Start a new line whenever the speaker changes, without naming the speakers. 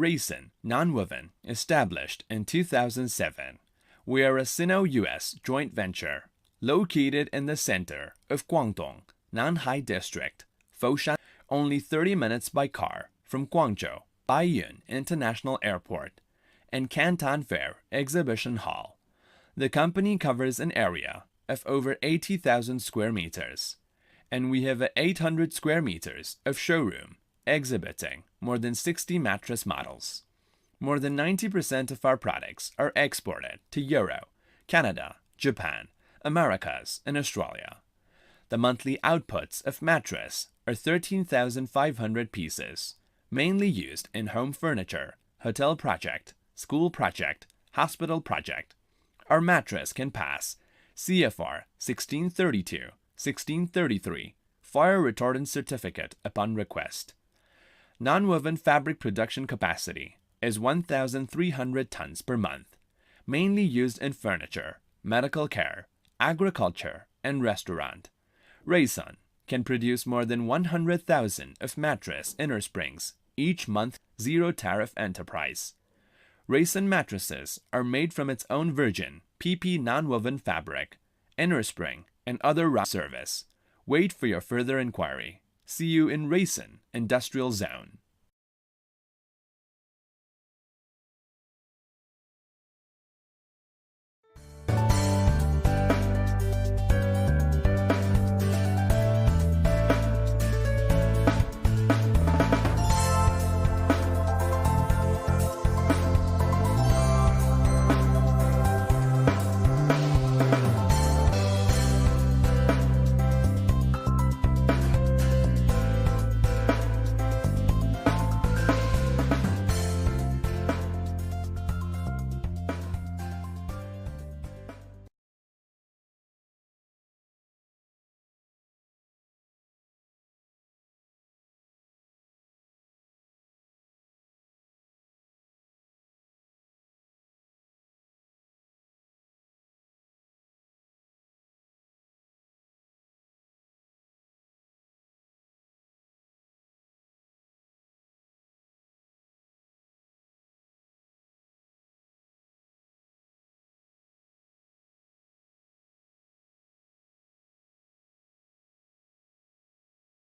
Rayson Nonwoven, established in 2007. We are a Sino-US joint venture located in the center of Guangdong, Nanhai District, Foshan, only 30 minutes by car from Guangzhou Baiyun International Airport and Canton Fair Exhibition Hall. The company covers an area of over 80,000 square meters, and we have 800 square meters of showroom exhibiting more than 60 mattress models. More than 90% of our products are exported to Europe, Canada, Japan, Americas, and Australia. The monthly outputs of Mattress are 13,500 pieces, mainly used in home furniture, hotel project, school project, hospital project. Our mattress can pass CFR 1632, 1633, fire retardant certificate upon request. Nonwoven fabric production capacity is 1,300 tons per month, mainly used in furniture, medical care, agriculture, and restaurant. Rayson can produce more than 100,000 of mattress inner springs each month. Zero tariff enterprise. Rayson mattresses are made from its own virgin PP nonwoven fabric, inner spring, and other raw service. Wait for your further inquiry. See you in Rayson Industrial Zone.